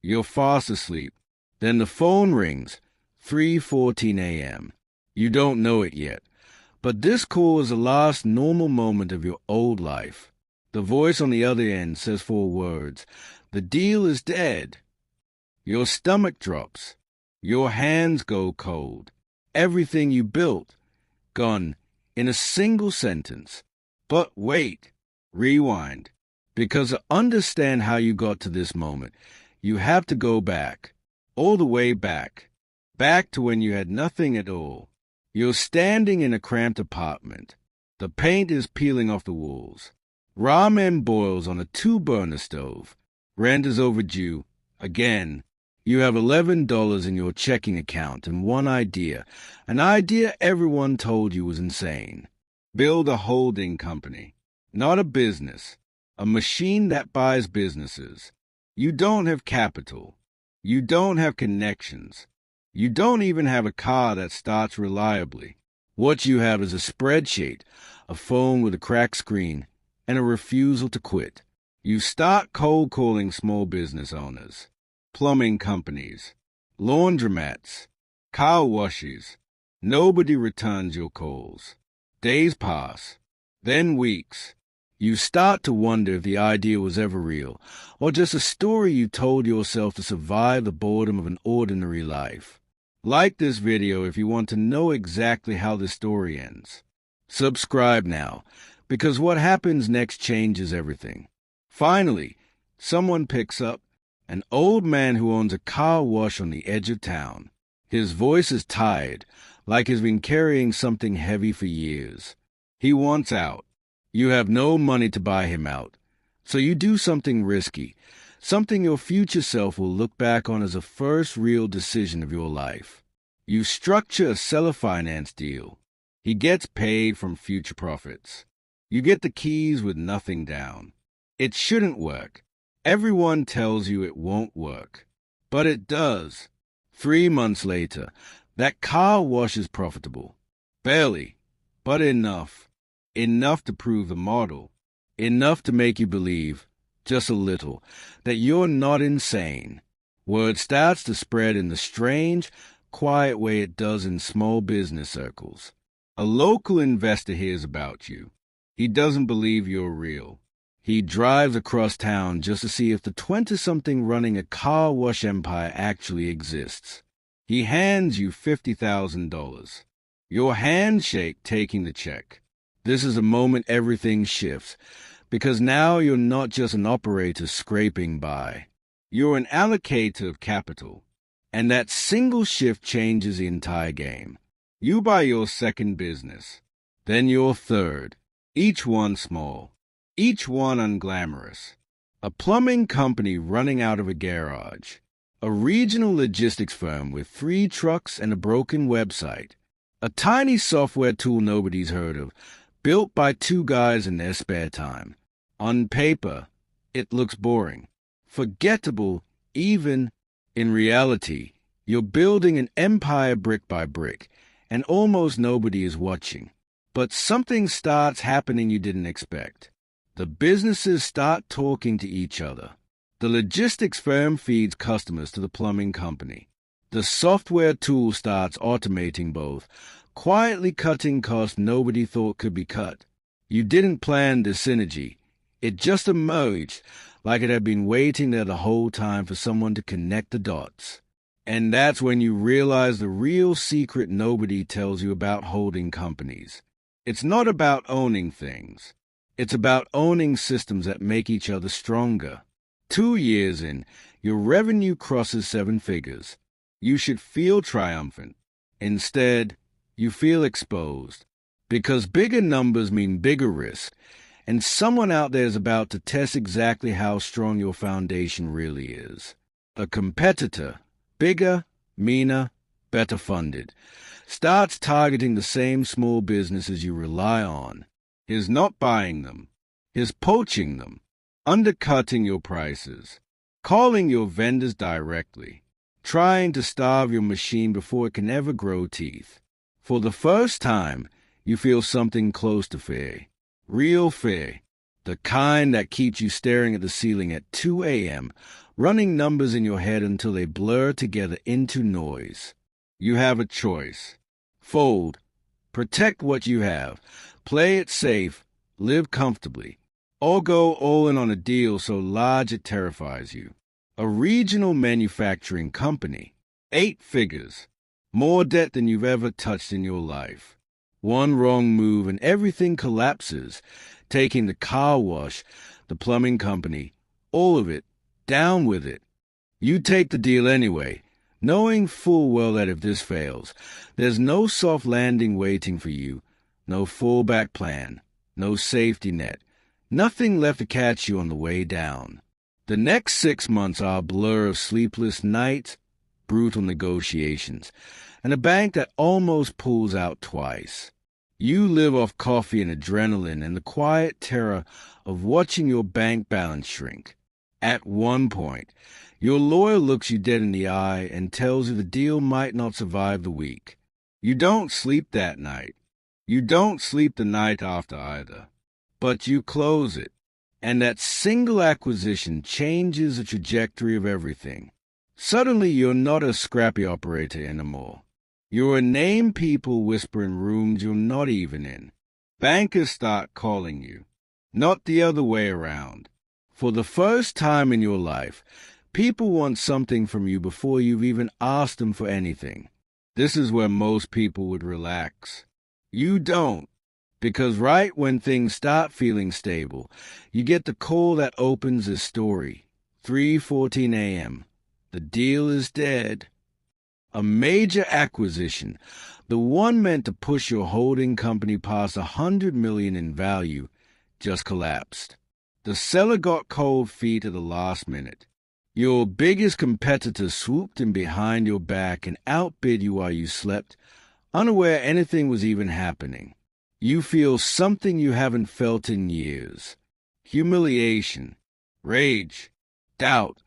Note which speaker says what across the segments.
Speaker 1: You're fast asleep. Then the phone rings, 3:14 a.m. You don't know it yet, but this call is the last normal moment of your old life. The voice on the other end says 4 words. The deal is dead. Your stomach drops. Your hands go cold. Everything you built, gone in a single sentence. But wait, rewind. Because to understand how you got to this moment, you have to go back, all the way back, back to when you had nothing at all. You're standing in a cramped apartment. The paint is peeling off the walls. Ramen boils on a 2-burner stove. Rent is overdue. Again. You have $11 in your checking account and one idea, an idea everyone told you was insane. Build a holding company, not a business, a machine that buys businesses. You don't have capital. You don't have connections. You don't even have a car that starts reliably. What you have is a spreadsheet, a phone with a cracked screen, and a refusal to quit. You start cold calling small business owners, plumbing companies, laundromats, car washes. Nobody returns your calls. Days pass, then weeks. You start to wonder if the idea was ever real, or just a story you told yourself to survive the boredom of an ordinary life. Like this video if you want to know exactly how the story ends. Subscribe now, because what happens next changes everything. Finally, someone picks up an old man who owns a car wash on the edge of town. His voice is tired, like he's been carrying something heavy for years. He wants out. You have no money to buy him out, so you do something risky, something your future self will look back on as the first real decision of your life. You structure a seller finance deal. He gets paid from future profits. You get the keys with nothing down. It shouldn't work. Everyone tells you it won't work. But it does. 3 months later, that car wash is profitable. Barely, but enough. Enough to prove the model. Enough to make you believe, just a little, that you're not insane. Word starts to spread in the strange, quiet way it does in small business circles. A local investor hears about you. He doesn't believe you're real. He drives across town just to see if the 20-something running a car wash empire actually exists. He hands you $50,000. Your hands shake taking the check. This is a moment everything shifts, because now you're not just an operator scraping by. You're an allocator of capital, and that single shift changes the entire game. You buy your second business, then your third, each one small. Each one unglamorous. A plumbing company running out of a garage. A regional logistics firm with 3 trucks and a broken website. A tiny software tool nobody's heard of, built by 2 guys in their spare time. On paper, it looks boring. Forgettable, even. In reality, you're building an empire brick by brick, and almost nobody is watching. But something starts happening you didn't expect. The businesses start talking to each other. The logistics firm feeds customers to the plumbing company. The software tool starts automating both, quietly cutting costs nobody thought could be cut. You didn't plan this synergy. It just emerged, like it had been waiting there the whole time for someone to connect the dots. And that's when you realize the real secret nobody tells you about holding companies. It's not about owning things. It's about owning systems that make each other stronger. 2 years in, your revenue crosses 7 figures. You should feel triumphant. Instead, you feel exposed. Because bigger numbers mean bigger risk, and someone out there is about to test exactly how strong your foundation really is. A competitor, bigger, meaner, better funded, starts targeting the same small businesses you rely on. He's not buying them. He's poaching them, undercutting your prices, calling your vendors directly, trying to starve your machine before it can ever grow teeth. For the first time, you feel something close to fear. Real fear. The kind that keeps you staring at the ceiling at 2 a.m., running numbers in your head until they blur together into noise. You have a choice. Fold. Protect what you have. Play it safe. Live comfortably. Or go all in on a deal so large it terrifies you. A regional manufacturing company. 8 figures. More debt than you've ever touched in your life. One wrong move and everything collapses, taking the car wash, the plumbing company, all of it, down with it. You take the deal anyway, knowing full well that if this fails, there's no soft landing waiting for you, no fallback plan, no safety net, nothing left to catch you on the way down. The next 6 months are a blur of sleepless nights, brutal negotiations, and a bank that almost pulls out twice. You live off coffee and adrenaline and the quiet terror of watching your bank balance shrink. At one point, your lawyer looks you dead in the eye and tells you the deal might not survive the week. You don't sleep that night. You don't sleep the night after either. But you close it, and that single acquisition changes the trajectory of everything. Suddenly, you're not a scrappy operator anymore. You're a name people whisper in rooms you're not even in. Bankers start calling you, not the other way around. For the first time in your life, people want something from you before you've even asked them for anything. This is where most people would relax. You don't, because right when things start feeling stable, you get the call that opens this story. 3:14 a.m. The deal is dead. A major acquisition, the one meant to push your holding company past $100 million in value, just collapsed. The seller got cold feet at the last minute. Your biggest competitor swooped in behind your back and outbid you while you slept, unaware anything was even happening. You feel something you haven't felt in years. Humiliation, rage, doubt,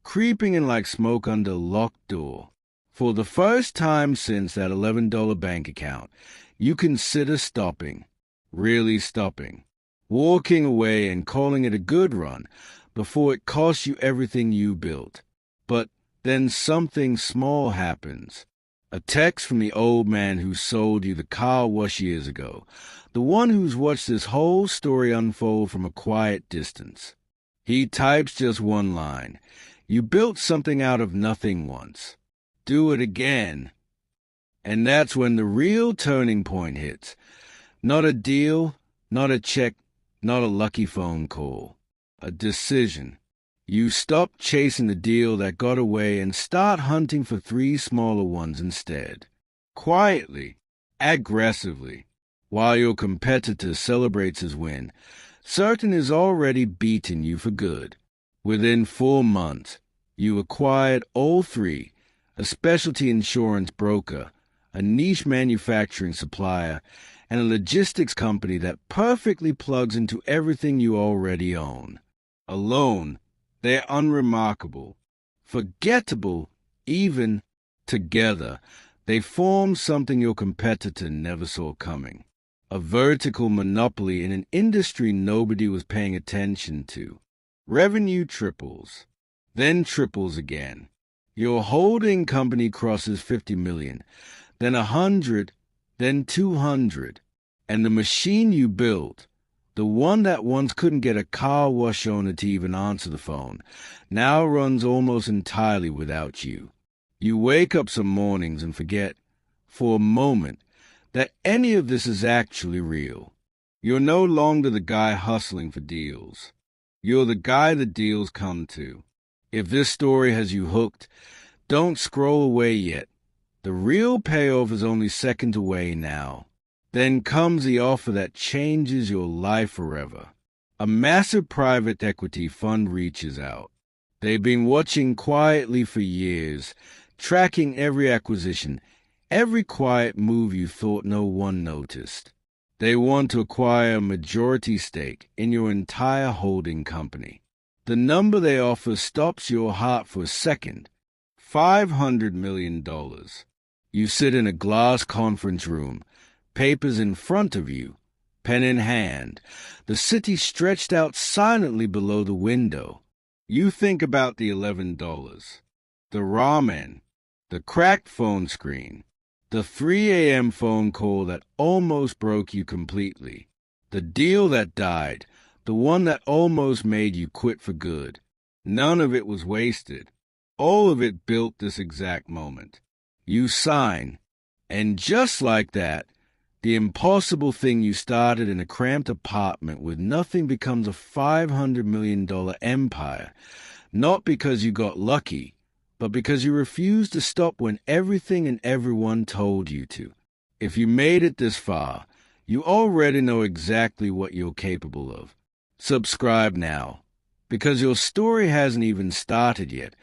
Speaker 1: creeping in like smoke under a locked door. For the first time since that $11 bank account, you consider stopping, really stopping, walking away and calling it a good run before it costs you everything you built. But then something small happens. A text from the old man who sold you the car wash years ago, the one who's watched this whole story unfold from a quiet distance. He types just one line. You built something out of nothing once. Do it again. And that's when the real turning point hits. Not a deal, not a check, not a lucky phone call. A decision. You stop chasing the deal that got away and start hunting for 3 smaller ones instead. Quietly, aggressively, while your competitor celebrates his win, certain is already beaten you for good. Within 4 months, you acquired all 3, a specialty insurance broker, a niche manufacturing supplier, and a logistics company that perfectly plugs into everything you already own. Alone, they're unremarkable, forgettable, even together. They form something your competitor never saw coming. A vertical monopoly in an industry nobody was paying attention to. Revenue triples, then triples again. Your holding company crosses 50 million, then 100, then 200. And the machine you built, the one that once couldn't get a car wash owner to even answer the phone, now runs almost entirely without you. You wake up some mornings and forget, for a moment, that any of this is actually real. You're no longer the guy hustling for deals. You're the guy the deals come to. If this story has you hooked, don't scroll away yet. The real payoff is only seconds away now. Then comes the offer that changes your life forever. A massive private equity fund reaches out. They've been watching quietly for years, tracking every acquisition, every quiet move you thought no one noticed. They want to acquire a majority stake in your entire holding company. The number they offer stops your heart for a second. $500 million. You sit in a glass conference room, papers in front of you, pen in hand, the city stretched out silently below the window. You think about the $11, the ramen, the cracked phone screen, the 3 a.m. phone call that almost broke you completely, the deal that died, the one that almost made you quit for good. None of it was wasted. All of it built this exact moment. You sign, and just like that, the impossible thing you started in a cramped apartment with nothing becomes a $500 million empire, not because you got lucky, but because you refused to stop when everything and everyone told you to. If you made it this far, you already know exactly what you're capable of. Subscribe now, because your story hasn't even started yet,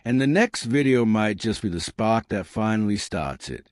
Speaker 1: and the next video might just be the spark that finally starts it.